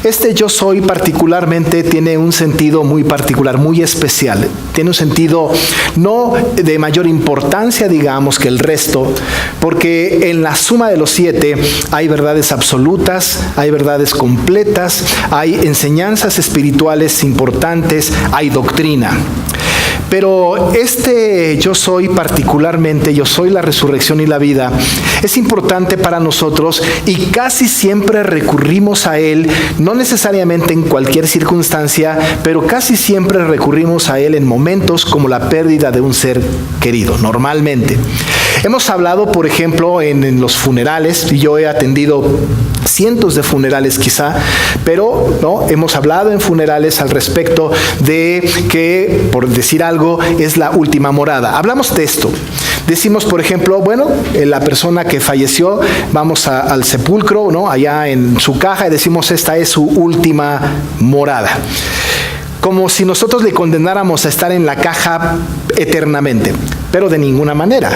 Este yo soy particularmente tiene un sentido muy particular, muy especial. Tiene un sentido no de mayor importancia, digamos, que el resto, porque en la suma de los 7 hay verdades absolutas, hay verdades completas, hay enseñanzas espirituales importantes, hay doctrina. Pero este yo soy particularmente, yo soy la resurrección y la vida, es importante para nosotros y casi siempre recurrimos a él, no necesariamente en cualquier circunstancia, pero casi siempre recurrimos a él en momentos como la pérdida de un ser querido, normalmente. Hemos hablado, por ejemplo, en los funerales, y yo he atendido cientos de funerales quizá, pero no, hemos hablado en funerales al respecto de que, por decir algo, es la última morada. Hablamos de esto. Decimos, por ejemplo, bueno, la persona que falleció, vamos al sepulcro, ¿no? Allá en su caja, y decimos, esta es su última morada. Como si nosotros le condenáramos a estar en la caja eternamente, pero de ninguna manera.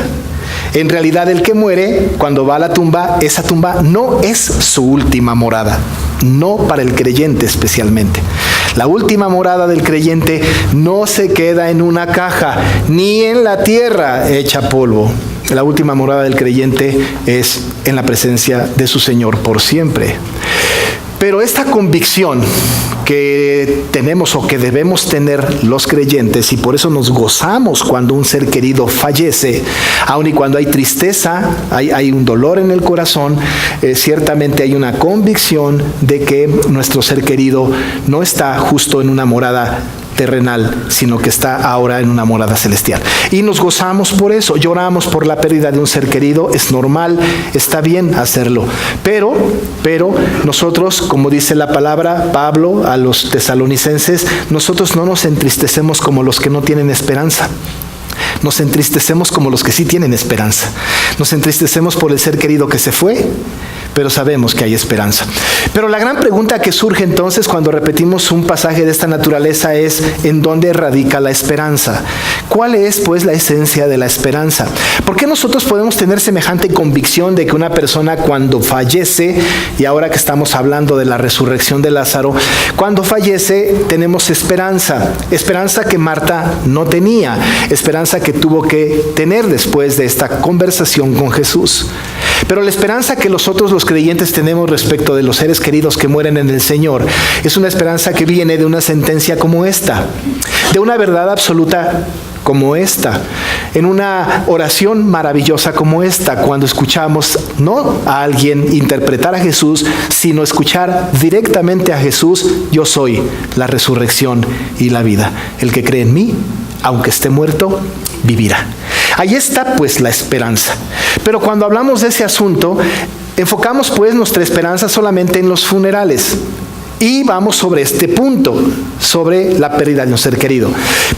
En realidad, el que muere, cuando va a la tumba, esa tumba no es su última morada, no para el creyente especialmente. La última morada del creyente no se queda en una caja, ni en la tierra hecha polvo. La última morada del creyente es en la presencia de su Señor por siempre. Pero esta convicción que tenemos o que debemos tener los creyentes, y por eso nos gozamos cuando un ser querido fallece, aun y cuando hay tristeza, hay un dolor en el corazón, ciertamente hay una convicción de que nuestro ser querido no está justo en una morada terrenal, sino que está ahora en una morada celestial. Y nos gozamos por eso, lloramos por la pérdida de un ser querido, es normal, está bien hacerlo. Pero nosotros, como dice la palabra, Pablo a los tesalonicenses, nosotros no nos entristecemos como los que no tienen esperanza. Nos entristecemos como los que sí tienen esperanza. Nos entristecemos por el ser querido que se fue, pero sabemos que hay esperanza. Pero la gran pregunta que surge entonces cuando repetimos un pasaje de esta naturaleza es: ¿en dónde radica la esperanza? ¿Cuál es, pues, la esencia de la esperanza? ¿Por qué nosotros podemos tener semejante convicción de que una persona cuando fallece, y ahora que estamos hablando de la resurrección de Lázaro, cuando fallece tenemos esperanza? Esperanza que Marta no tenía, esperanza que tuvo que tener después de esta conversación con Jesús. Pero la esperanza que nosotros los creyentes tenemos respecto de los seres queridos que mueren en el Señor es una esperanza que viene de una sentencia como esta, de una verdad absoluta como esta, en una oración maravillosa como esta, cuando escuchamos no a alguien interpretar a Jesús, sino escuchar directamente a Jesús: yo soy la resurrección y la vida. El que cree en mí, aunque esté muerto, vivirá. Ahí está, pues, la esperanza. Pero cuando hablamos de ese asunto, enfocamos, pues, nuestra esperanza solamente en los funerales. Y vamos sobre este punto, sobre la pérdida de un ser querido.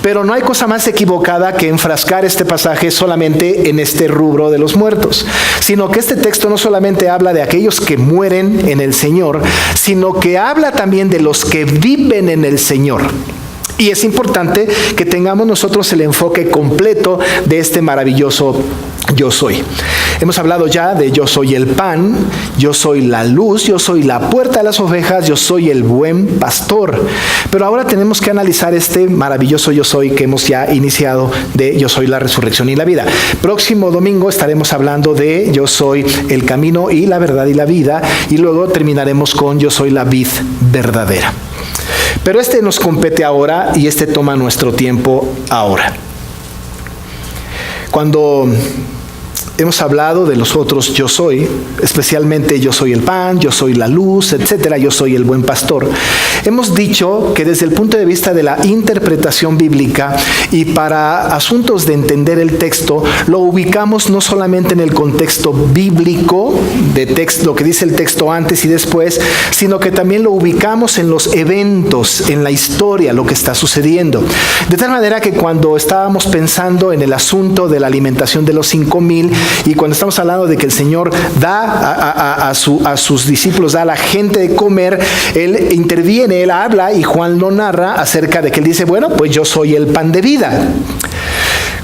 Pero no hay cosa más equivocada que enfrascar este pasaje solamente en este rubro de los muertos, sino que este texto no solamente habla de aquellos que mueren en el Señor, sino que habla también de los que viven en el Señor. Y es importante que tengamos nosotros el enfoque completo de este maravilloso yo soy. Hemos hablado ya de yo soy el pan, yo soy la luz, yo soy la puerta de las ovejas, yo soy el buen pastor. Pero ahora tenemos que analizar este maravilloso yo soy que hemos ya iniciado, de yo soy la resurrección y la vida. Próximo domingo estaremos hablando de yo soy el camino y la verdad y la vida, y luego terminaremos con yo soy la vid verdadera. Pero este nos compete ahora y este toma nuestro tiempo ahora. Cuando hemos hablado de los otros yo soy, especialmente yo soy el pan, yo soy la luz, etcétera, yo soy el buen pastor. Hemos dicho que desde el punto de vista de la interpretación bíblica y para asuntos de entender el texto, lo ubicamos no solamente en el contexto bíblico, de texto, lo que dice el texto antes y después, sino que también lo ubicamos en los eventos, en la historia, lo que está sucediendo. De tal manera que cuando estábamos pensando en el asunto de la alimentación de los 5,000, y cuando estamos hablando de que el Señor da a sus discípulos, da a la gente de comer, Él interviene, Él habla, y Juan lo narra acerca de que Él dice, bueno, pues yo soy el pan de vida.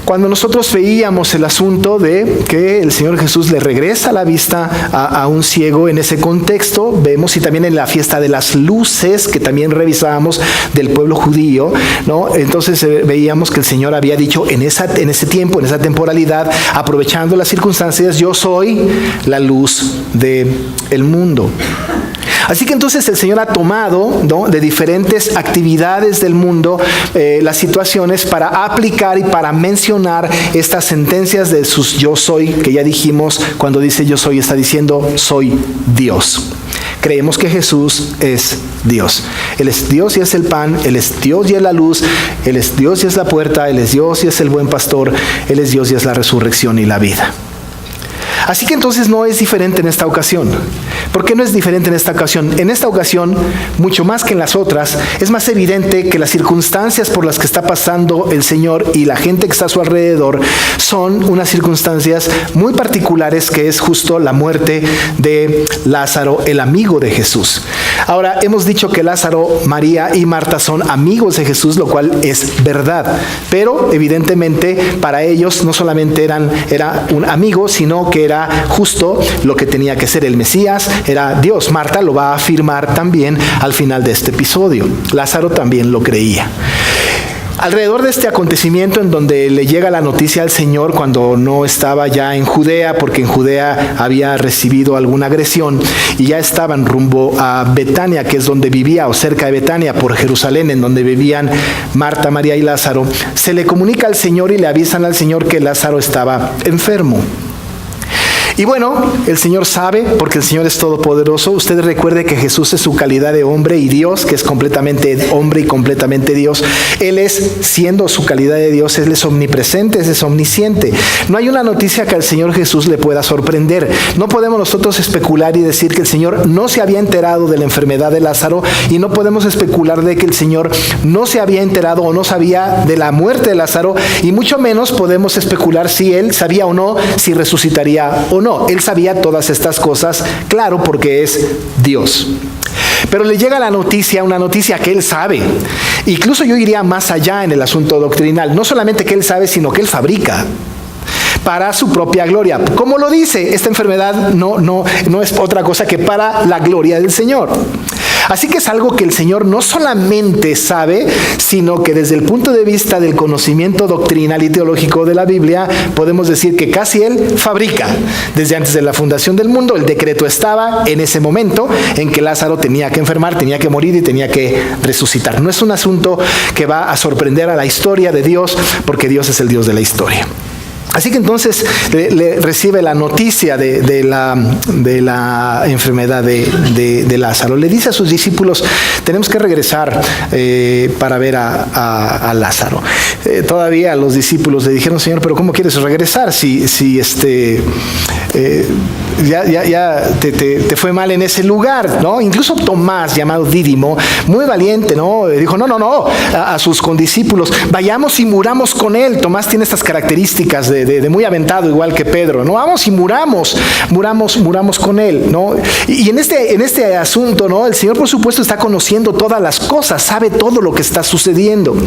Cuando nosotros veíamos el asunto de que el Señor Jesús le regresa la vista a un ciego en ese contexto, vemos, y también en la fiesta de las luces, que también revisábamos del pueblo judío, ¿no? Entonces veíamos que el Señor había dicho en ese tiempo, en esa temporalidad, aprovechando las circunstancias, yo soy la luz del mundo. Así que entonces el Señor ha tomado, ¿no?, de diferentes actividades del mundo las situaciones para aplicar y para mencionar estas sentencias de sus yo soy, que ya dijimos, cuando dice yo soy, está diciendo soy Dios. Creemos que Jesús es Dios. Él es Dios y es el pan, Él es Dios y es la luz, Él es Dios y es la puerta, Él es Dios y es el buen pastor, Él es Dios y es la resurrección y la vida. Así que entonces no es diferente en esta ocasión. ¿Por qué no es diferente en esta ocasión? En esta ocasión, mucho más que en las otras, es más evidente que las circunstancias por las que está pasando el Señor y la gente que está a su alrededor son unas circunstancias muy particulares, que es justo la muerte de Lázaro, el amigo de Jesús. Ahora, hemos dicho que Lázaro, María y Marta son amigos de Jesús, lo cual es verdad. Pero evidentemente para ellos no solamente era un amigo, sino que era justo lo que tenía que ser el Mesías, era Dios. Marta lo va a afirmar también al final de este episodio. Lázaro también lo creía. Alrededor de este acontecimiento, en donde le llega la noticia al Señor cuando no estaba ya en Judea, porque en Judea había recibido alguna agresión y ya estaban rumbo a Betania, que es donde vivía, o cerca de Betania, por Jerusalén, en donde vivían Marta, María y Lázaro, se le comunica al Señor y le avisan al Señor que Lázaro estaba enfermo. Y bueno, el Señor sabe, porque el Señor es todopoderoso. Usted recuerde que Jesús es su calidad de hombre y Dios, que es completamente hombre y completamente Dios. Él es, siendo su calidad de Dios, Él es omnipresente, Él es omnisciente. No hay una noticia que al Señor Jesús le pueda sorprender. No podemos nosotros especular y decir que el Señor no se había enterado de la enfermedad de Lázaro, y no podemos especular de que el Señor no se había enterado o no sabía de la muerte de Lázaro, y mucho menos podemos especular si Él sabía o no si resucitaría o no. Él sabía todas estas cosas, claro, porque es Dios. Pero le llega la noticia, una noticia que Él sabe. Incluso yo iría más allá en el asunto doctrinal. No solamente que Él sabe, sino que Él fabrica para su propia gloria. Como lo dice, esta enfermedad no es otra cosa que para la gloria del Señor. Así que es algo que el Señor no solamente sabe, sino que desde el punto de vista del conocimiento doctrinal y teológico de la Biblia, podemos decir que casi Él fabrica. Desde antes de la fundación del mundo, el decreto estaba en ese momento en que Lázaro tenía que enfermar, tenía que morir y tenía que resucitar. No es un asunto que va a sorprender a la historia de Dios, porque Dios es el Dios de la historia. Así que entonces le recibe la noticia de la enfermedad de Lázaro. Le dice a sus discípulos, tenemos que regresar para ver a Lázaro. Todavía los discípulos le dijeron, Señor, pero ¿cómo quieres regresar si ya te fue mal en ese lugar, ¿no? Incluso Tomás, llamado Dídimo, muy valiente, ¿no? Dijo, no, a sus condiscípulos, vayamos y muramos con él. Tomás tiene estas características de muy aventado, igual que Pedro, ¿no? Vamos y muramos con él, ¿no? Y en este asunto, ¿no? El Señor, por supuesto, está conociendo todas las cosas, sabe todo lo que está sucediendo.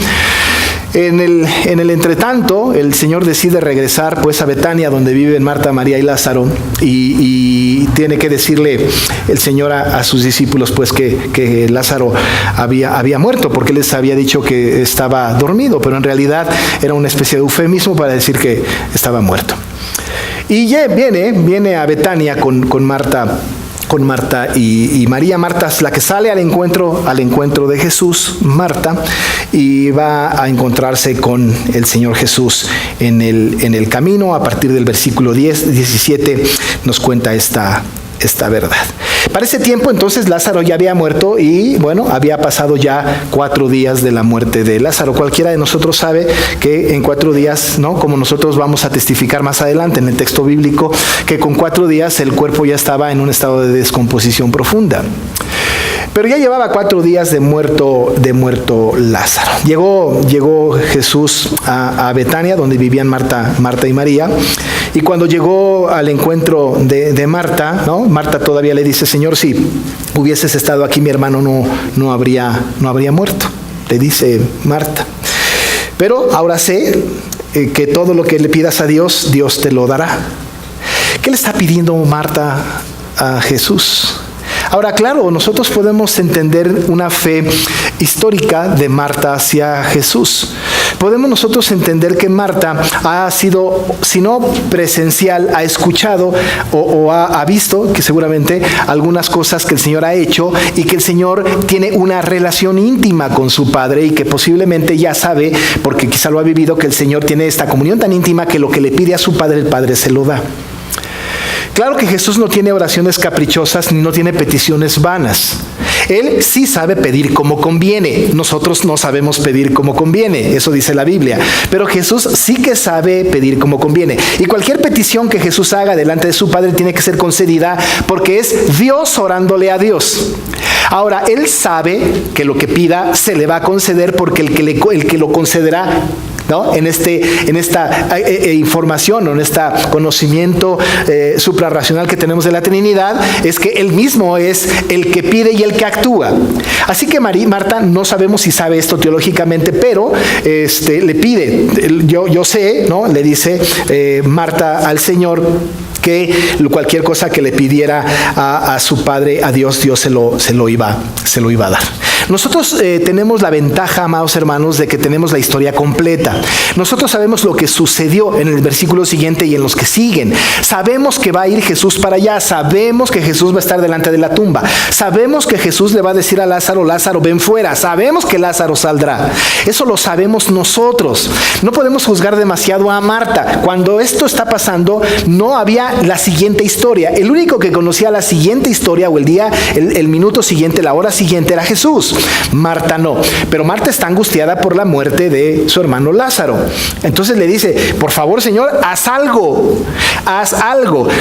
En el entretanto, el Señor decide regresar pues a Betania, donde viven Marta, María y Lázaro, y tiene que decirle el Señor a sus discípulos pues que Lázaro había muerto, porque les había dicho que estaba dormido, pero en realidad era una especie de eufemismo para decir que estaba muerto. Y ya viene a Betania con Marta y María. Marta es la que sale al encuentro de Jesús, Marta, y va a encontrarse con el Señor Jesús en el camino. A partir del versículo 17 nos cuenta esta verdad. Para ese tiempo entonces Lázaro ya había muerto y bueno, había pasado ya 4 días de la muerte de Lázaro. Cualquiera de nosotros sabe que en 4 días, ¿no? Como nosotros vamos a testificar más adelante en el texto bíblico, que con 4 días el cuerpo ya estaba en un estado de descomposición profunda. Pero ya llevaba 4 días de muerto Lázaro. Llegó Jesús a Betania, donde vivían Marta y María. Y cuando llegó al encuentro de Marta, ¿no? Marta todavía le dice, Señor, si hubieses estado aquí, mi hermano no habría muerto. Le dice Marta. Pero ahora sé, que todo lo que le pidas a Dios, Dios te lo dará. ¿Qué le está pidiendo Marta a Jesús? Ahora, claro, nosotros podemos entender una fe histórica de Marta hacia Jesús. Podemos nosotros entender que Marta ha sido, si no presencial, ha escuchado o ha visto que seguramente algunas cosas que el Señor ha hecho y que el Señor tiene una relación íntima con su Padre y que posiblemente ya sabe, porque quizá lo ha vivido, que el Señor tiene esta comunión tan íntima que lo que le pide a su Padre, el Padre se lo da. Claro que Jesús no tiene oraciones caprichosas ni no tiene peticiones vanas. Él sí sabe pedir como conviene. Nosotros no sabemos pedir como conviene, eso dice la Biblia. Pero Jesús sí que sabe pedir como conviene. Y cualquier petición que Jesús haga delante de su Padre tiene que ser concedida porque es Dios orándole a Dios. Ahora, Él sabe que lo que pida se le va a conceder porque el que lo concederá, ¿no? En esta información o en este conocimiento suprarracional que tenemos de la Trinidad, es que Él mismo es el que pide y el que actúa. Así que Marta, no sabemos si sabe esto teológicamente, pero le pide, yo sé, ¿no? Le dice Marta al Señor que cualquier cosa que le pidiera a su Padre, a Dios, Dios se lo iba a dar. Nosotros tenemos la ventaja, amados hermanos, de que tenemos la historia completa. Nosotros sabemos lo que sucedió en el versículo siguiente y en los que siguen. Sabemos que va a ir Jesús para allá. Sabemos que Jesús va a estar delante de la tumba. Sabemos que Jesús le va a decir a Lázaro, Lázaro, ven fuera. Sabemos que Lázaro saldrá. Eso lo sabemos nosotros. No podemos juzgar demasiado a Marta. Cuando esto está pasando, no había la siguiente historia. El único que conocía la siguiente historia o el minuto siguiente, la hora siguiente, era Jesús. Marta no, pero Marta está angustiada por la muerte de su hermano Lázaro. Entonces le dice, por favor, Señor, haz algo.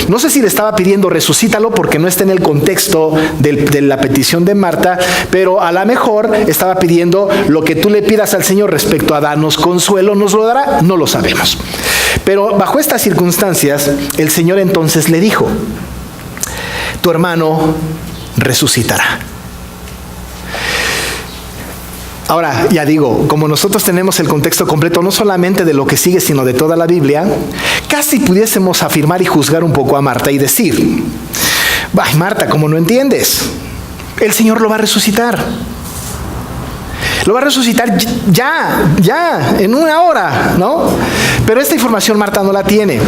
No sé si le estaba pidiendo resucítalo porque no está en el contexto de la petición de Marta, pero a lo mejor estaba pidiendo lo que tú le pidas al Señor respecto a darnos consuelo, ¿nos lo dará? No lo sabemos. Pero bajo estas circunstancias, el Señor entonces le dijo, tu hermano resucitará. Ahora, ya digo, como nosotros tenemos el contexto completo, no solamente de lo que sigue, sino de toda la Biblia, casi pudiésemos afirmar y juzgar un poco a Marta y decir, ay, Marta, ¿cómo no entiendes? El Señor lo va a resucitar. Lo va a resucitar ya, en una hora, ¿no? Pero esta información Marta no la tiene.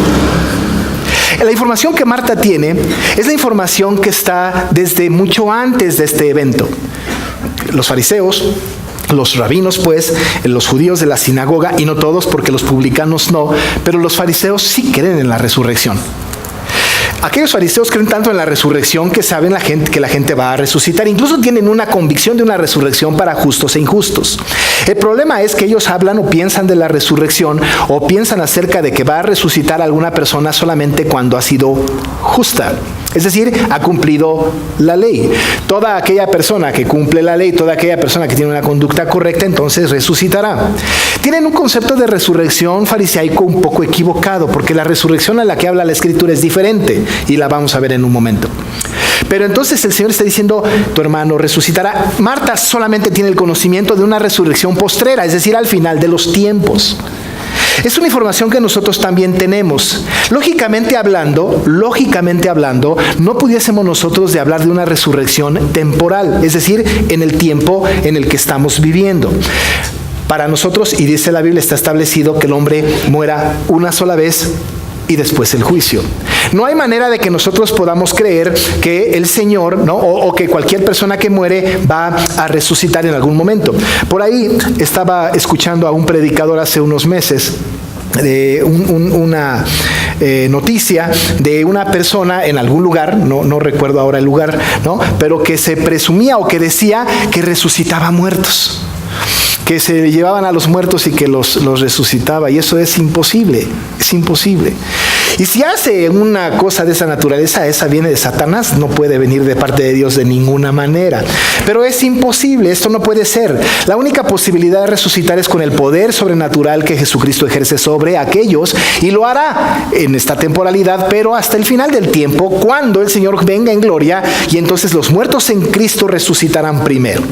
La información que Marta tiene es la información que está desde mucho antes de este evento. Los fariseos, los rabinos, pues, los judíos de la sinagoga, y no todos porque los publicanos no, pero los fariseos sí creen en la resurrección. Aquellos fariseos creen tanto en la resurrección que saben que la gente va a resucitar. Incluso tienen una convicción de una resurrección para justos e injustos. El problema es que ellos hablan o piensan de la resurrección o piensan acerca de que va a resucitar a alguna persona solamente cuando ha sido justa. Es decir, ha cumplido la ley. Toda aquella persona que cumple la ley, toda aquella persona que tiene una conducta correcta, entonces resucitará. Tienen un concepto de resurrección farisaico un poco equivocado, porque la resurrección a la que habla la Escritura es diferente, y la vamos a ver en un momento. Pero entonces el Señor está diciendo, tu hermano resucitará. Marta solamente tiene el conocimiento de una resurrección postrera, es decir, al final de los tiempos. Es una información que nosotros también tenemos. Lógicamente hablando, no pudiésemos nosotros de hablar de una resurrección temporal, es decir, en el tiempo en el que estamos viviendo. Para nosotros, y dice la Biblia, está establecido que el hombre muera una sola vez y después el juicio. No hay manera de que nosotros podamos creer que el Señor, ¿no? o que cualquier persona que muere va a resucitar en algún momento. Por ahí estaba escuchando a un predicador hace unos meses de una noticia de una persona en algún lugar, no recuerdo ahora el lugar, ¿no? Pero que se presumía o que decía que resucitaba muertos, que se llevaban a los muertos y que los resucitaba, y eso es imposible. Y si hace una cosa de esa naturaleza, esa viene de Satanás, no puede venir de parte de Dios de ninguna manera. Pero es imposible, esto no puede ser. La única posibilidad de resucitar es con el poder sobrenatural que Jesucristo ejerce sobre aquellos, y lo hará en esta temporalidad, pero hasta el final del tiempo, cuando el Señor venga en gloria, y entonces los muertos en Cristo resucitarán primero.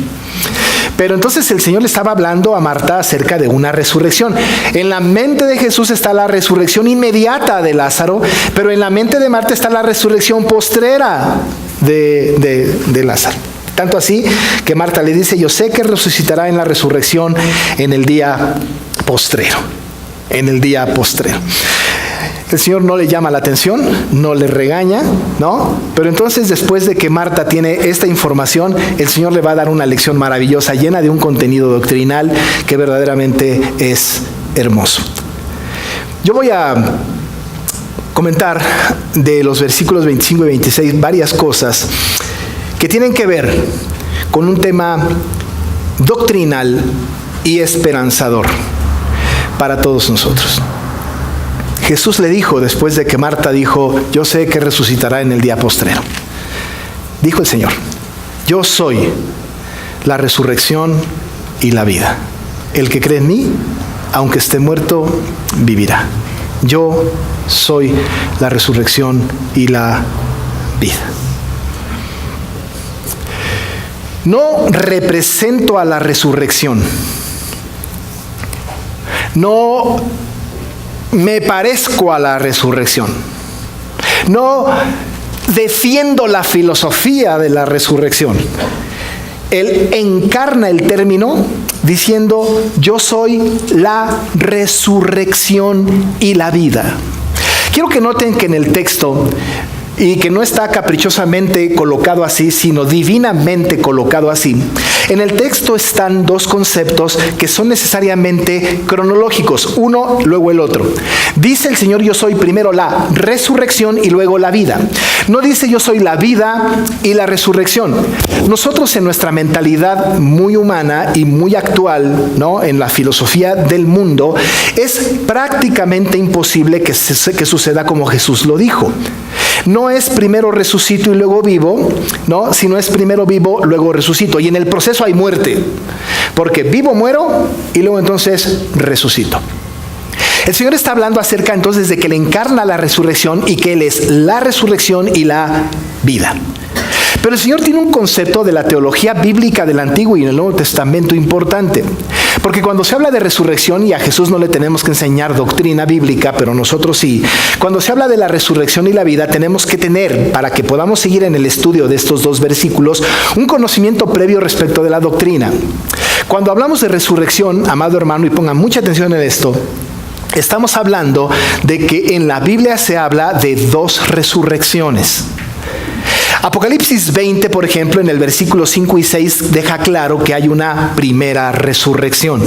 Pero entonces el Señor le estaba hablando a Marta acerca de una resurrección. En la mente de Jesús está la resurrección inmediata de Lázaro, pero en la mente de Marta está la resurrección postrera de Lázaro. Tanto así que Marta le dice, yo sé que resucitará en la resurrección en el día postrero. En el día postrero. El Señor no le llama la atención, no le regaña, ¿no? Pero entonces, después de que Marta tiene esta información, el Señor le va a dar una lección maravillosa, llena de un contenido doctrinal que verdaderamente es hermoso. Yo voy a comentar de los versículos 25 y 26 varias cosas que tienen que ver con un tema doctrinal y esperanzador para todos nosotros. Jesús le dijo, después de que Marta dijo, yo sé que resucitará en el día postrero. Dijo el Señor, yo soy la resurrección y la vida. El que cree en mí, aunque esté muerto, vivirá. Yo soy la resurrección y la vida. No represento a la resurrección. No me parezco a la resurrección. No defiendo la filosofía de la resurrección. Él encarna el término diciendo, yo soy la resurrección y la vida. Quiero que noten que en el texto, y que no está caprichosamente colocado así, sino divinamente colocado así, en el texto están dos conceptos que son necesariamente cronológicos, uno luego el otro. Dice el Señor, yo soy primero la resurrección y luego la vida. No dice yo soy la vida y la resurrección. Nosotros en nuestra mentalidad muy humana y muy actual, ¿no?, en la filosofía del mundo, es prácticamente imposible que suceda como Jesús lo dijo. No es primero resucito y luego vivo, ¿no?, sino es primero vivo, luego resucito. Y en el proceso hay muerte, porque vivo, muero y luego entonces resucito. El Señor está hablando acerca entonces de que Él encarna la resurrección y que Él es la resurrección y la vida. Pero el Señor tiene un concepto de la teología bíblica del Antiguo y en el Nuevo Testamento importante. Porque cuando se habla de resurrección, y a Jesús no le tenemos que enseñar doctrina bíblica, pero nosotros sí, cuando se habla de la resurrección y la vida, tenemos que tener, para que podamos seguir en el estudio de estos dos versículos, un conocimiento previo respecto de la doctrina. Cuando hablamos de resurrección, amado hermano, y pongan mucha atención en esto, estamos hablando de que en la Biblia se habla de dos resurrecciones. Apocalipsis 20, por ejemplo, en el versículo 5 y 6 deja claro que hay una primera resurrección.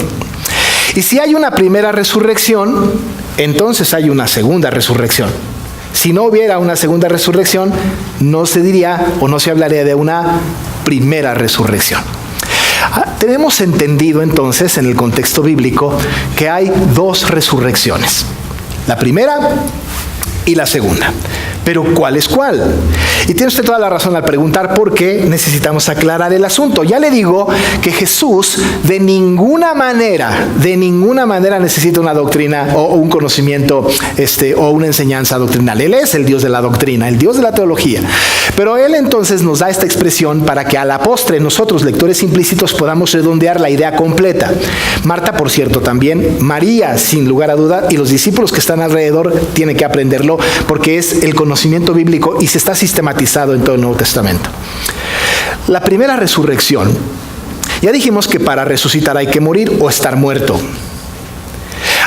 Y si hay una primera resurrección, entonces hay una segunda resurrección. Si no hubiera una segunda resurrección, no se diría o no se hablaría de una primera resurrección. Tenemos entendido entonces en el contexto bíblico que hay dos resurrecciones. La primera y la segunda. Pero ¿cuál es cuál? Y tiene usted toda la razón al preguntar por qué necesitamos aclarar el asunto. Ya le digo que Jesús de ninguna manera necesita una doctrina o un conocimiento o una enseñanza doctrinal. Él es el Dios de la doctrina, el Dios de la teología. Pero Él entonces nos da esta expresión para que a la postre nosotros, lectores implícitos, podamos redondear la idea completa. Marta, por cierto, también. María, sin lugar a duda, y los discípulos que están alrededor tienen que aprenderlo porque es el conocimiento bíblico y se está sistematizado en todo el Nuevo Testamento. La primera resurrección, ya dijimos que para resucitar hay que morir o estar muerto.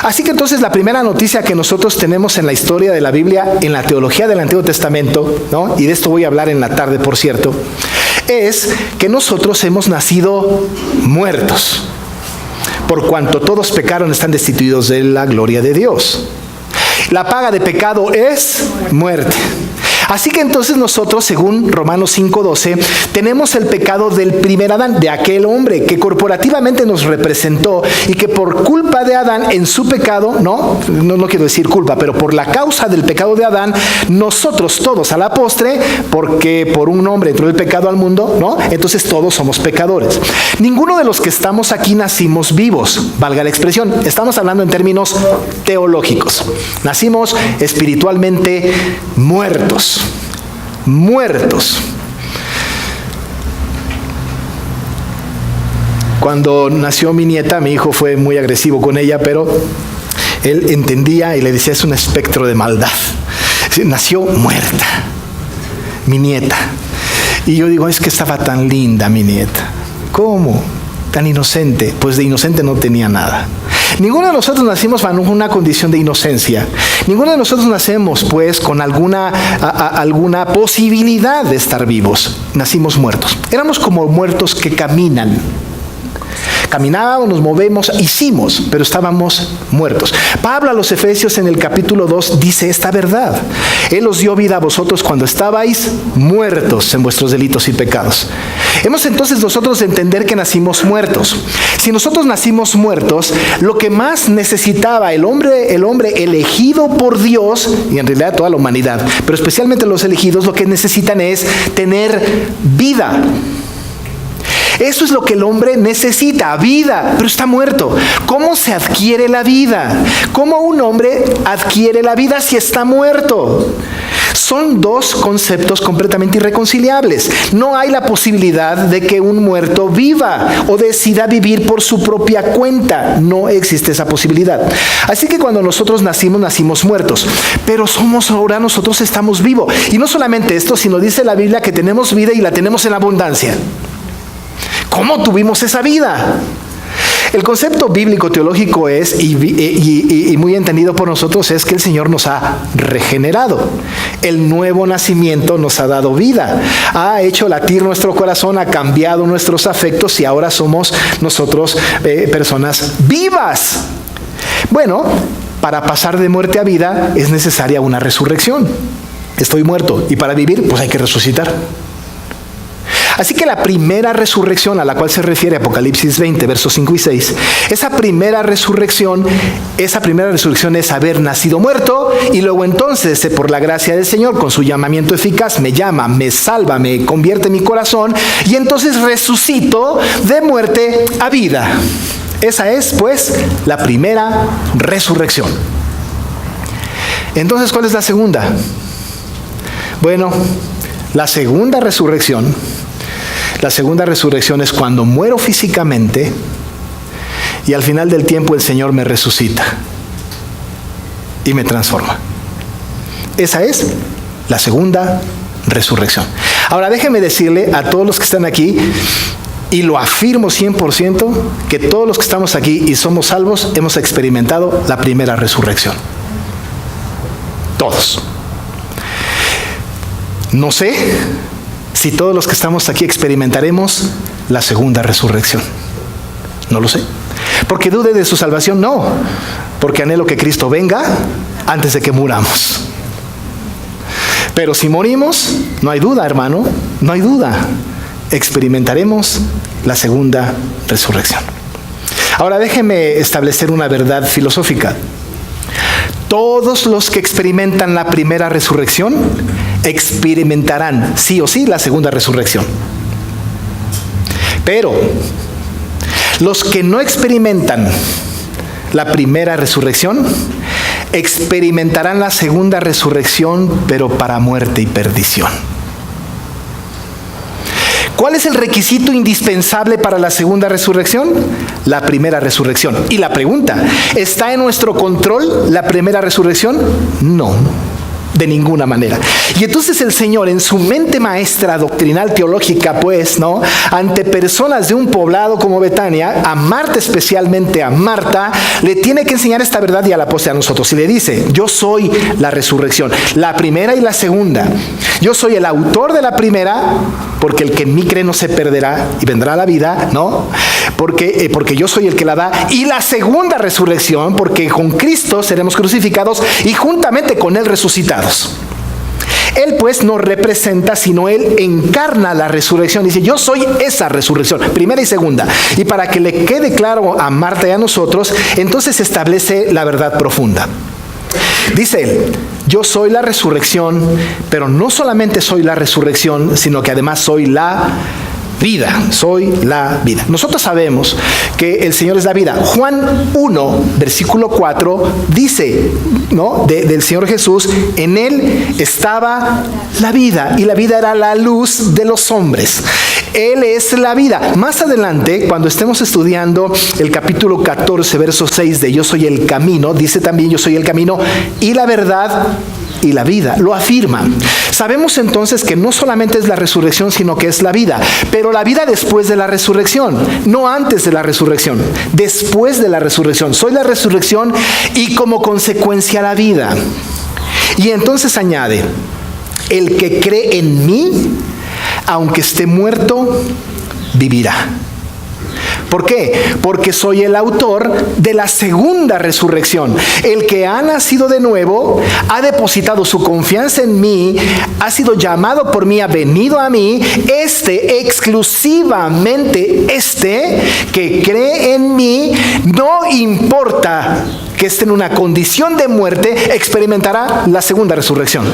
Así que entonces la primera noticia que nosotros tenemos en la historia de la Biblia, en la teología del Antiguo Testamento, ¿no?, y de esto voy a hablar en la tarde, por cierto, es que nosotros hemos nacido muertos. Por cuanto todos pecaron, están destituidos de la gloria de Dios. La paga de pecado es muerte. Así que entonces nosotros, según Romanos 5:12, tenemos el pecado del primer Adán, de aquel hombre que corporativamente nos representó y que por culpa de Adán en su pecado, no quiero decir culpa, pero por la causa del pecado de Adán, nosotros todos a la postre, porque por un hombre entró el pecado al mundo, ¿no?, entonces todos somos pecadores. Ninguno de los que estamos aquí nacimos vivos, valga la expresión. Estamos hablando en términos teológicos. Nacimos espiritualmente muertos. Cuando nació mi nieta, mi hijo fue muy agresivo con ella, pero él entendía y le decía, es un espectro de maldad. Nació muerta, mi nieta. Y yo digo, es que estaba tan linda mi nieta. ¿Cómo? Tan inocente. Pues de inocente no tenía nada. Ninguno de nosotros nacimos con una condición de inocencia. Ninguno de nosotros nacemos, pues, con alguna posibilidad de estar vivos. Nacimos muertos. Éramos como muertos que caminan. Caminábamos, nos movemos, hicimos, pero estábamos muertos. Pablo a los Efesios en el capítulo 2 dice esta verdad. Él os dio vida a vosotros cuando estabais muertos en vuestros delitos y pecados. Hemos entonces nosotros de entender que nacimos muertos. Si nosotros nacimos muertos, lo que más necesitaba el hombre elegido por Dios, y en realidad toda la humanidad, pero especialmente los elegidos, lo que necesitan es tener vida. Eso es lo que el hombre necesita, vida, pero está muerto. ¿Cómo se adquiere la vida? ¿Cómo un hombre adquiere la vida si está muerto? Son dos conceptos completamente irreconciliables. No hay la posibilidad de que un muerto viva o decida vivir por su propia cuenta. No existe esa posibilidad. Así que cuando nosotros nacimos muertos. Pero ahora nosotros estamos vivos. Y no solamente esto, sino dice la Biblia que tenemos vida y la tenemos en abundancia. ¿Cómo tuvimos esa vida? El concepto bíblico teológico es, y muy entendido por nosotros, es que el Señor nos ha regenerado. El nuevo nacimiento nos ha dado vida. Ha hecho latir nuestro corazón, ha cambiado nuestros afectos y ahora somos nosotros personas vivas. Bueno, para pasar de muerte a vida es necesaria una resurrección. Estoy muerto y para vivir pues hay que resucitar. Así que la primera resurrección a la cual se refiere Apocalipsis 20, versos 5 y 6, esa primera resurrección es haber nacido muerto y luego entonces, por la gracia del Señor, con su llamamiento eficaz, me llama, me salva, me convierte mi corazón y entonces resucito de muerte a vida. Esa es, pues, la primera resurrección. Entonces, ¿cuál es la segunda? Bueno, la segunda resurrección es cuando muero físicamente y al final del tiempo el Señor me resucita y me transforma. Esa es la segunda resurrección. Ahora déjenme decirle a todos los que están aquí, y lo afirmo 100%, que todos los que estamos aquí y somos salvos hemos experimentado la primera resurrección. Todos. No sé si todos los que estamos aquí experimentaremos la segunda resurrección. No lo sé. ¿Porque dude de su salvación? No. Porque anhelo que Cristo venga antes de que muramos. Pero si morimos, no hay duda, hermano, no hay duda. Experimentaremos la segunda resurrección. Ahora déjeme establecer una verdad filosófica. Todos los que experimentan la primera resurrección experimentarán sí o sí la segunda resurrección. Pero los que no experimentan la primera resurrección experimentarán la segunda resurrección, pero para muerte y perdición. ¿Cuál es el requisito indispensable para la segunda resurrección? La primera resurrección. Y la pregunta, ¿está en nuestro control la primera resurrección? No, de ninguna manera. Y entonces el Señor, en su mente maestra doctrinal teológica, pues, ¿no?, ante personas de un poblado como Betania, a Marta, especialmente a Marta, le tiene que enseñar esta verdad y a la postre a nosotros. Y le dice, yo soy la resurrección, la primera y la segunda. Yo soy el autor de la primera, porque el que en mí cree no se perderá y vendrá a la vida, ¿no? Porque yo soy el que la da. Y la segunda resurrección, porque con Cristo seremos crucificados y juntamente con Él resucitados. Él pues no representa, sino Él encarna la resurrección. Dice, yo soy esa resurrección, primera y segunda. Y para que le quede claro a Marta y a nosotros, entonces establece la verdad profunda. Dice Él, yo soy la resurrección, pero no solamente soy la resurrección, sino que además soy la vida, soy la vida. Nosotros sabemos que el Señor es la vida. Juan 1, versículo 4, dice, ¿no?, del Señor Jesús, en Él estaba la vida, y la vida era la luz de los hombres. Él es la vida. Más adelante, cuando estemos estudiando el capítulo 14, verso 6 de Yo soy el camino, dice también: yo soy el camino y la verdad y la vida. Lo afirma. Sabemos entonces que no solamente es la resurrección, sino que es la vida. Pero la vida después de la resurrección, no antes de la resurrección, después de la resurrección. Soy la resurrección y como consecuencia la vida. Y entonces añade: el que cree en mí, aunque esté muerto, vivirá. ¿Por qué? Porque soy el autor de la segunda resurrección. El que ha nacido de nuevo, ha depositado su confianza en mí, ha sido llamado por mí, ha venido a mí. Exclusivamente que cree en mí, no importa que esté en una condición de muerte, experimentará la segunda resurrección.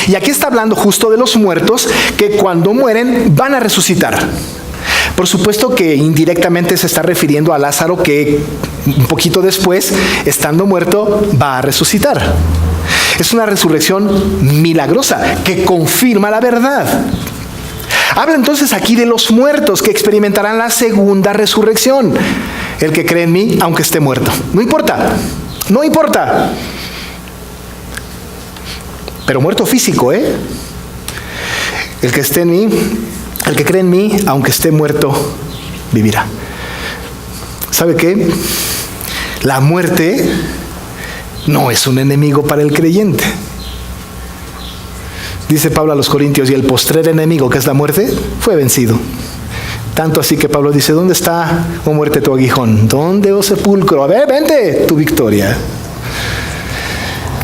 Y aquí está hablando justo de los muertos que cuando mueren van a resucitar. Por supuesto que indirectamente se está refiriendo a Lázaro, que un poquito después, estando muerto, va a resucitar. Es una resurrección milagrosa que confirma la verdad. Habla entonces aquí de los muertos que experimentarán la segunda resurrección. El que cree en mí, aunque esté muerto. No importa. Pero muerto físico, ¿eh? El que esté en mí, el que cree en mí, aunque esté muerto, vivirá. ¿Sabe qué? La muerte no es un enemigo para el creyente. Dice Pablo a los Corintios: y el postrer enemigo, que es la muerte, fue vencido. Tanto así que Pablo dice: ¿dónde está, oh muerte, tu aguijón? ¿Dónde, oh sepulcro? A ver, vente, tu victoria.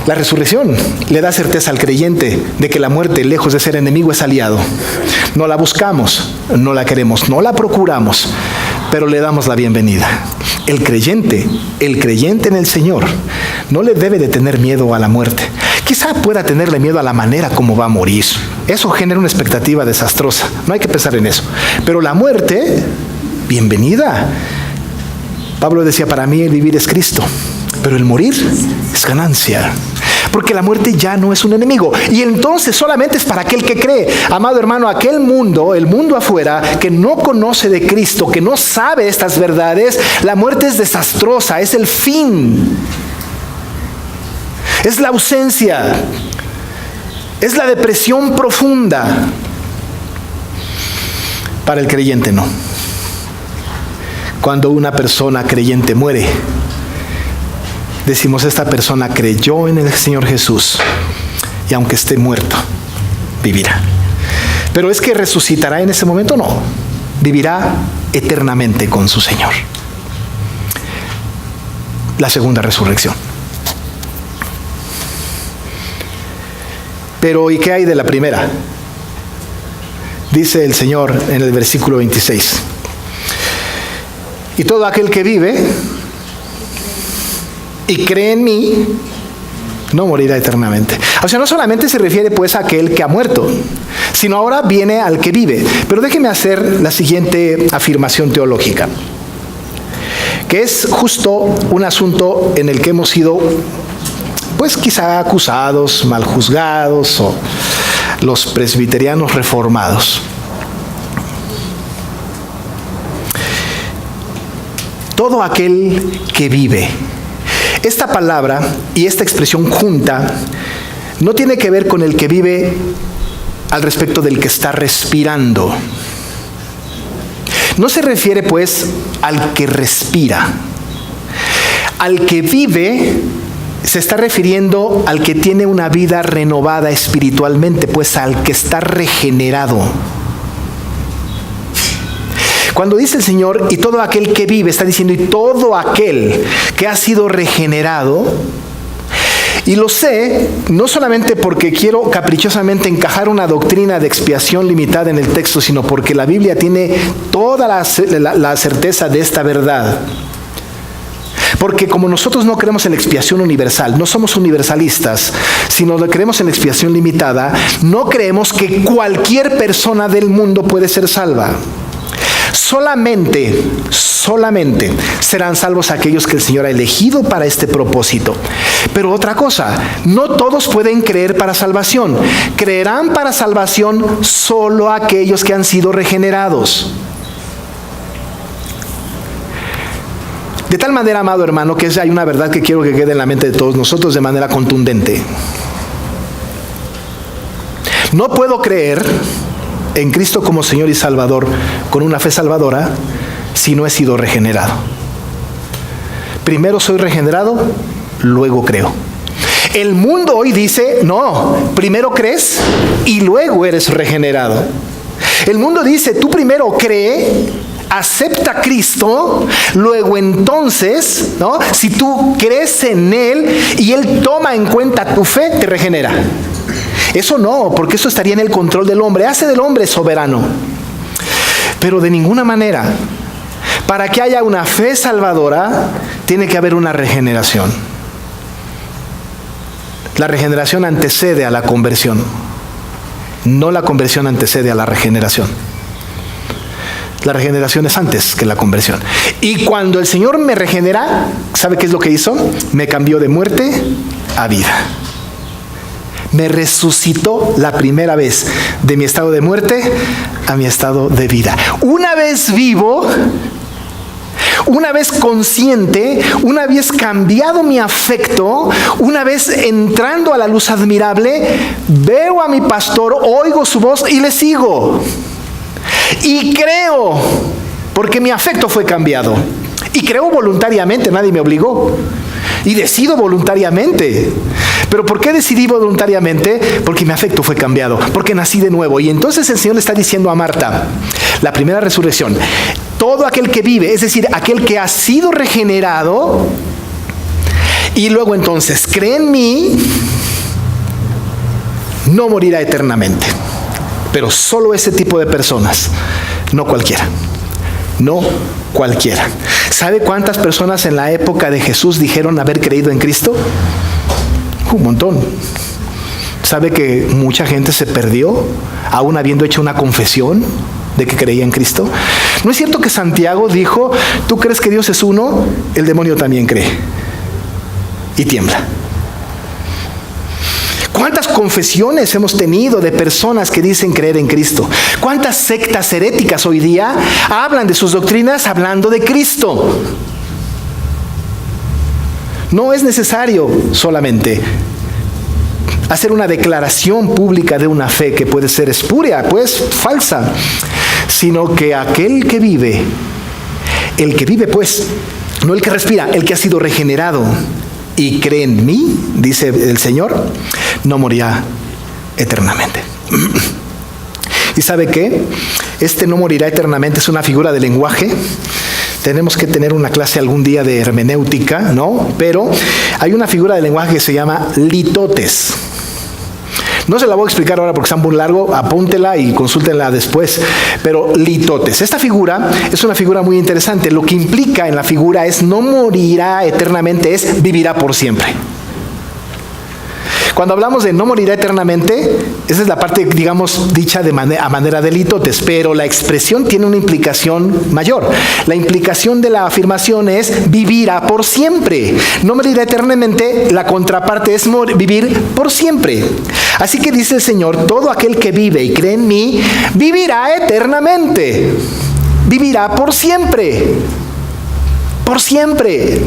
La resurrección le da certeza al creyente de que la muerte, lejos de ser enemigo, es aliado. No la buscamos, no la queremos, no la procuramos, pero le damos la bienvenida. El creyente en el Señor no le debe de tener miedo a la muerte. Quizá pueda tenerle miedo a la manera como va a morir. Eso genera una expectativa desastrosa. No hay que pensar en eso. Pero la muerte, bienvenida. Pablo decía: para mí el vivir es Cristo, pero el morir es ganancia. Porque la muerte ya no es un enemigo. Y entonces solamente es para aquel que cree. Amado hermano, aquel mundo, el mundo afuera, que no conoce de Cristo, que no sabe estas verdades, la muerte es desastrosa, es el fin. Es la ausencia. Es la depresión profunda. Para el creyente no. Cuando una persona creyente muere, decimos: esta persona creyó en el Señor Jesús y aunque esté muerto, vivirá. Pero es que resucitará en ese momento, no. Vivirá eternamente con su Señor. La segunda resurrección. Pero ¿y qué hay de la primera? Dice el Señor en el versículo 26: y todo aquel que vive y cree en mí, no morirá eternamente. O sea, no solamente se refiere pues a aquel que ha muerto, sino ahora viene al que vive. Pero déjeme hacer la siguiente afirmación teológica, que es justo un asunto en el que hemos sido, pues quizá acusados, mal juzgados, o los presbiterianos reformados. Todo aquel que vive. Esta palabra y esta expresión junta no tiene que ver con el que vive al respecto del que está respirando. No se refiere pues al que respira. Al que vive se está refiriendo al que tiene una vida renovada espiritualmente, pues al que está regenerado. Cuando dice el Señor, y todo aquel que vive, está diciendo, y todo aquel que ha sido regenerado. Y lo sé, no solamente porque quiero caprichosamente encajar una doctrina de expiación limitada en el texto, sino porque la Biblia tiene toda la certeza de esta verdad. Porque como nosotros no creemos en la expiación universal, no somos universalistas, sino que creemos en la expiación limitada, no creemos que cualquier persona del mundo puede ser salva. Solamente serán salvos aquellos que el Señor ha elegido para este propósito. Pero otra cosa, no todos pueden creer para salvación. Creerán para salvación solo aquellos que han sido regenerados. De tal manera, amado hermano, que hay una verdad que quiero que quede en la mente de todos nosotros de manera contundente. No puedo creer en Cristo como Señor y Salvador con una fe salvadora si no he sido regenerado. Primero soy regenerado, luego creo. El mundo hoy dice, no, primero crees y luego eres regenerado. El mundo dice, tú primero cree, acepta a Cristo, luego entonces, ¿no? Si tú crees en Él y Él toma en cuenta tu fe, te regenera. Eso no, porque eso estaría en el control del hombre, hace del hombre soberano. Pero de ninguna manera, para que haya una fe salvadora, tiene que haber una regeneración. La regeneración antecede a la conversión, no la conversión antecede a la regeneración. La regeneración es antes que la conversión. Y cuando el Señor me regenera, ¿sabe qué es lo que hizo? Me cambió de muerte a vida. Me resucitó la primera vez de mi estado de muerte a mi estado de vida. Una vez vivo, una vez consciente, una vez cambiado mi afecto, una vez entrando a la luz admirable, veo a mi pastor, oigo su voz y le sigo. Y creo, porque mi afecto fue cambiado. Y creo voluntariamente, nadie me obligó. Y decido voluntariamente. ¿Pero por qué decidí voluntariamente? Porque mi afecto fue cambiado, porque nací de nuevo. Y entonces el Señor le está diciendo a Marta, la primera resurrección, todo aquel que vive, es decir, aquel que ha sido regenerado, y luego entonces cree en mí, no morirá eternamente. Pero solo ese tipo de personas, no cualquiera. No cualquiera. ¿Sabe cuántas personas en la época de Jesús dijeron haber creído en Cristo? Un montón. ¿Sabe que mucha gente se perdió aún habiendo hecho una confesión de que creía en Cristo? ¿No es cierto que Santiago dijo, tú crees que Dios es uno? El demonio también cree. Y tiembla. ¿Cuántas confesiones hemos tenido de personas que dicen creer en Cristo? ¿Cuántas sectas heréticas hoy día hablan de sus doctrinas hablando de Cristo? No es necesario solamente hacer una declaración pública de una fe que puede ser espúrea, pues falsa, sino que aquel que vive, pues, no el que respira, el que ha sido regenerado y cree en mí, dice el Señor, no morirá eternamente. ¿Y sabe qué? Este no morirá eternamente es una figura de lenguaje. Tenemos que tener una clase algún día de hermenéutica, ¿no? Pero hay una figura de lenguaje que se llama litotes. No se la voy a explicar ahora porque está muy largo, apúntela y consúltenla después. Pero litotes. Esta figura es una figura muy interesante. Lo que implica en la figura es no morirá eternamente, es vivirá por siempre. Cuando hablamos de no morirá eternamente, esa es la parte, digamos, dicha a manera de litotes, pero la expresión tiene una implicación mayor. La implicación de la afirmación es vivirá por siempre. No morirá eternamente, la contraparte es vivir por siempre. Así que dice el Señor, todo aquel que vive y cree en mí, vivirá eternamente. Vivirá por siempre. Por siempre.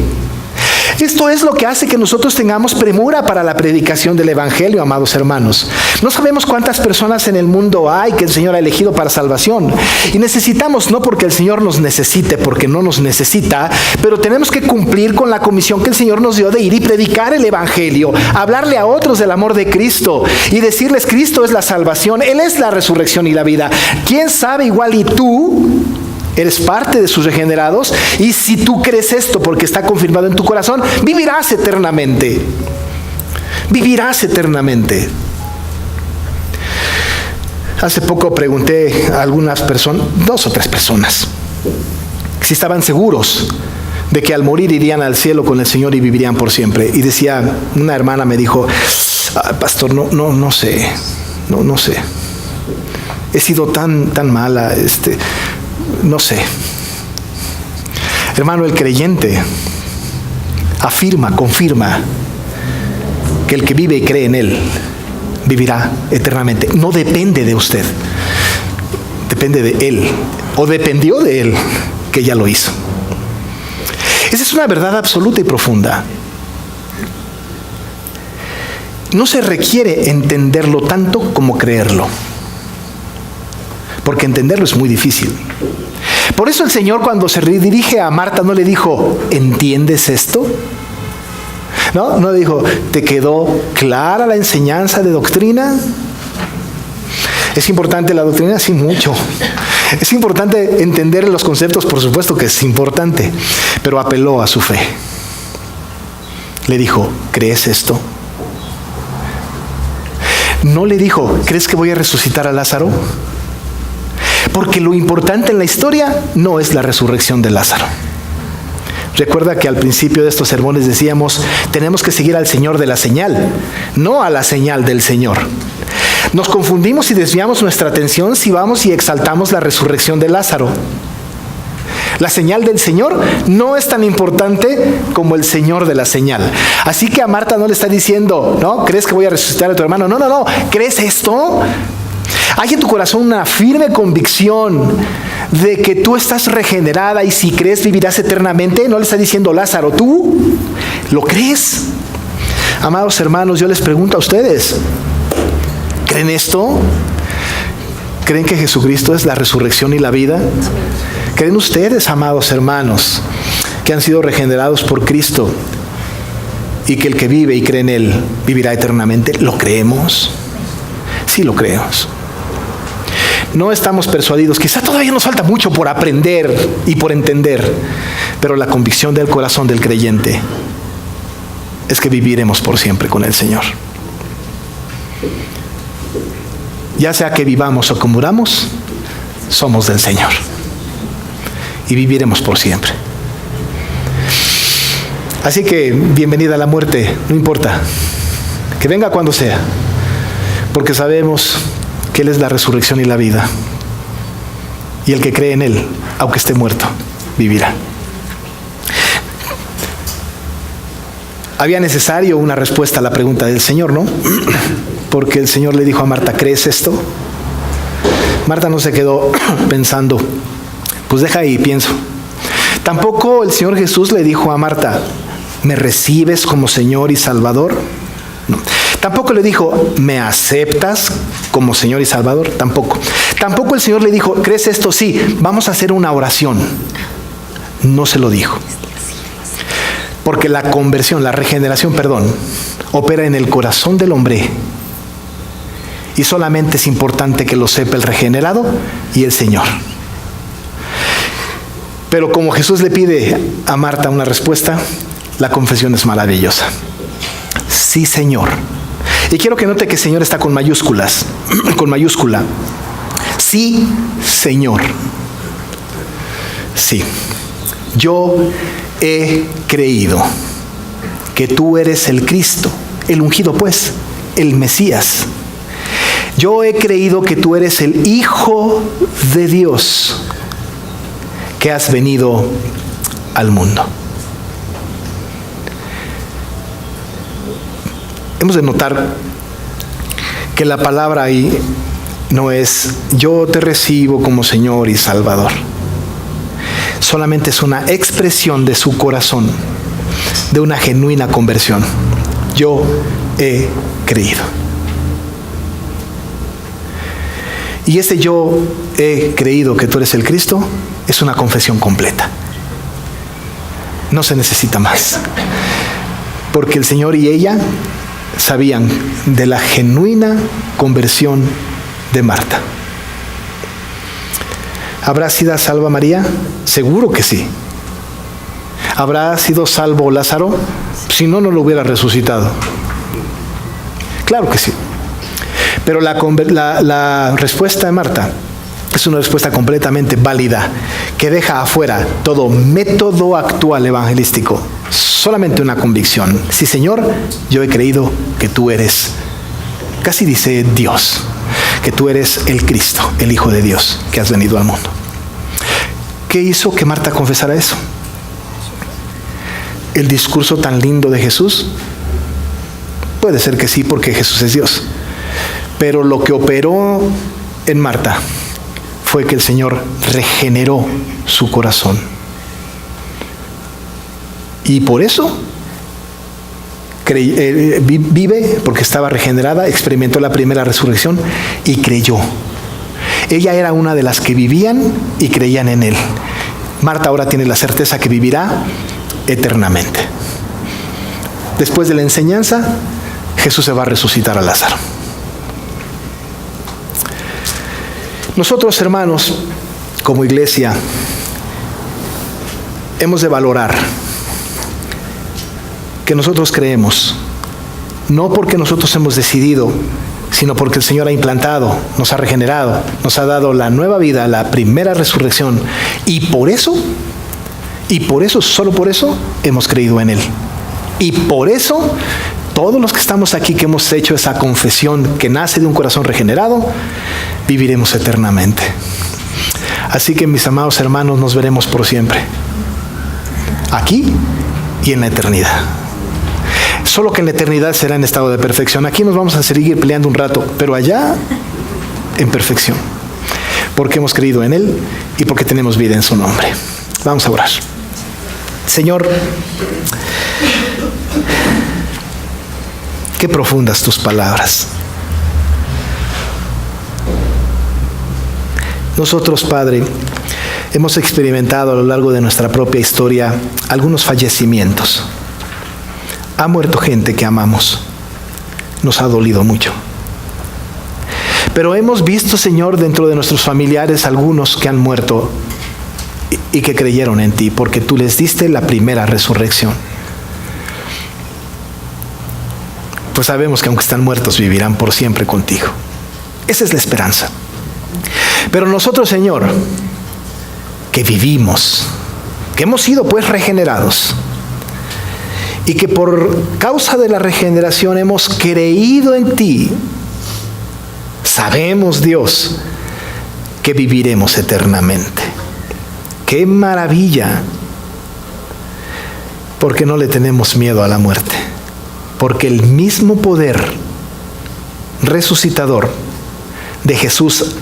Esto es lo que hace que nosotros tengamos premura para la predicación del Evangelio, amados hermanos. No sabemos cuántas personas en el mundo hay que el Señor ha elegido para salvación. Y necesitamos, no porque el Señor nos necesite, porque no nos necesita, pero tenemos que cumplir con la comisión que el Señor nos dio de ir y predicar el Evangelio, hablarle a otros del amor de Cristo y decirles, Cristo es la salvación, Él es la resurrección y la vida. ¿Quién sabe igual y tú? Eres parte de sus regenerados y si tú crees esto porque está confirmado en tu corazón, vivirás eternamente. Vivirás eternamente. Hace poco pregunté a algunas personas, 2 o 3 personas, si estaban seguros de que al morir irían al cielo con el Señor y vivirían por siempre. Y decía, una hermana me dijo, pastor, no sé. He sido tan mala, no sé. Hermano, el creyente afirma, confirma que el que vive y cree en Él vivirá eternamente. No depende de usted, depende de Él, o dependió de Él, que ya lo hizo. Esa es una verdad absoluta y profunda. No se requiere entenderlo tanto como creerlo, porque entenderlo es muy difícil. Por eso el Señor, cuando se dirige a Marta, no le dijo, ¿entiendes esto? No le dijo, ¿te quedó clara la enseñanza de doctrina? ¿Es importante la doctrina? Sí, mucho. Es importante entender los conceptos, por supuesto que es importante, pero apeló a su fe. Le dijo, ¿crees esto? No le dijo, ¿crees que voy a resucitar a Lázaro? Porque lo importante en la historia no es la resurrección de Lázaro. Recuerda que al principio de estos sermones decíamos, tenemos que seguir al Señor de la señal, no a la señal del Señor. Nos confundimos y desviamos nuestra atención si vamos y exaltamos la resurrección de Lázaro. La señal del Señor no es tan importante como el Señor de la señal. Así que a Marta no le está diciendo, ¿no? ¿Crees que voy a resucitar a tu hermano? No. ¿Crees esto? Hay en tu corazón una firme convicción de que tú estás regenerada y si crees vivirás eternamente. No le está diciendo, Lázaro, ¿tú lo crees? Amados hermanos, yo les pregunto a ustedes, ¿creen esto? ¿Creen que Jesucristo es la resurrección y la vida? ¿Creen ustedes, amados hermanos, que han sido regenerados por Cristo y que el que vive y cree en Él vivirá eternamente? ¿Lo creemos? Sí, lo creemos. No estamos persuadidos. Quizá todavía nos falta mucho por aprender y por entender, pero la convicción del corazón del creyente es que viviremos por siempre con el Señor. Ya sea que vivamos o que muramos, somos del Señor y viviremos por siempre. Así que bienvenida a la muerte, no importa, que venga cuando sea, porque sabemos que Él es la resurrección y la vida, y el que cree en Él, aunque esté muerto, vivirá. Había necesario una respuesta a la pregunta del Señor, ¿no? Porque el Señor le dijo a Marta, ¿crees esto? Marta no se quedó pensando, pues deja ahí, pienso. Tampoco el Señor Jesús le dijo a Marta, ¿me recibes como Señor y Salvador? No. Tampoco le dijo, ¿me aceptas como Señor y Salvador? Tampoco. Tampoco el Señor le dijo, ¿crees esto? Sí, vamos a hacer una oración. No se lo dijo. Porque la conversión, la regeneración, opera en el corazón del hombre. Y solamente es importante que lo sepa el regenerado y el Señor. Pero como Jesús le pide a Marta una respuesta, la confesión es maravillosa. Sí, Señor. Y quiero que note que Señor está con mayúsculas, con mayúscula. Sí, Señor. Sí. Yo he creído que tú eres el Cristo, el ungido pues, el Mesías. Yo he creído que tú eres el Hijo de Dios, que has venido al mundo. Hemos de notar que la palabra ahí no es yo te recibo como Señor y Salvador. Solamente es una expresión de su corazón, de una genuina conversión. Yo he creído. Y ese yo he creído que tú eres el Cristo es una confesión completa. No se necesita más. Porque el Señor y ella sabían de la genuina conversión de Marta. ¿Habrá sido salva María? Seguro que sí. ¿Habrá sido salvo Lázaro? Si no, no lo hubiera resucitado. Claro que sí. Pero la respuesta de Marta Es una respuesta completamente válida que deja afuera todo método actual evangelístico. Solamente una convicción. Sí, Señor, yo he creído que tú eres, casi dice Dios, que tú eres el Cristo, el Hijo de Dios, que has venido al mundo. ¿Qué hizo que Marta confesara eso? ¿El discurso tan lindo de Jesús? Puede ser que sí, porque Jesús es Dios. Pero lo que operó en Marta fue que el Señor regeneró su corazón. Y por eso vive, porque estaba regenerada, experimentó la primera resurrección y creyó. Ella era una de las que vivían y creían en Él. Marta ahora tiene la certeza que vivirá eternamente. Después de la enseñanza, Jesús se va a resucitar a Lázaro. Nosotros, hermanos, como iglesia, hemos de valorar que nosotros creemos, no porque nosotros hemos decidido, sino porque el Señor ha implantado, nos ha regenerado, nos ha dado la nueva vida, la primera resurrección, y por eso, solo por eso, hemos creído en Él. Y por eso, todos los que estamos aquí, que hemos hecho esa confesión que nace de un corazón regenerado, viviremos eternamente. Así que, mis amados hermanos, nos veremos por siempre, aquí y en la eternidad. Solo que en la eternidad será en estado de perfección. Aquí nos vamos a seguir peleando un rato, pero allá en perfección, porque hemos creído en Él y porque tenemos vida en su nombre. Vamos a orar. Señor, qué profundas tus palabras. Nosotros, Padre, hemos experimentado a lo largo de nuestra propia historia algunos fallecimientos. Ha muerto gente que amamos. Nos ha dolido mucho. Pero hemos visto, Señor, dentro de nuestros familiares algunos que han muerto y que creyeron en ti, porque tú les diste la primera resurrección. Pues sabemos que aunque están muertos, vivirán por siempre contigo. Esa es la esperanza. Pero nosotros, Señor, que vivimos, que hemos sido pues regenerados, y que por causa de la regeneración hemos creído en ti, sabemos, Dios, que viviremos eternamente. ¡Qué maravilla! Porque no le tenemos miedo a la muerte. Porque el mismo poder resucitador de Jesús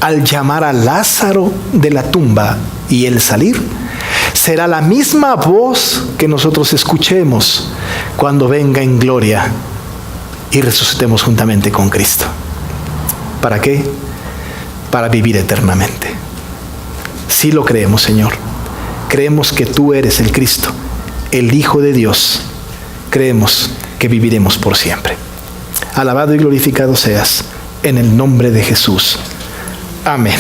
al llamar a Lázaro de la tumba y el salir, será la misma voz que nosotros escuchemos cuando venga en gloria y resucitemos juntamente con Cristo. ¿Para qué? Para vivir eternamente. Sí lo creemos, Señor. Creemos que tú eres el Cristo, el Hijo de Dios. Creemos que viviremos por siempre. Alabado y glorificado seas en el nombre de Jesús. Amén.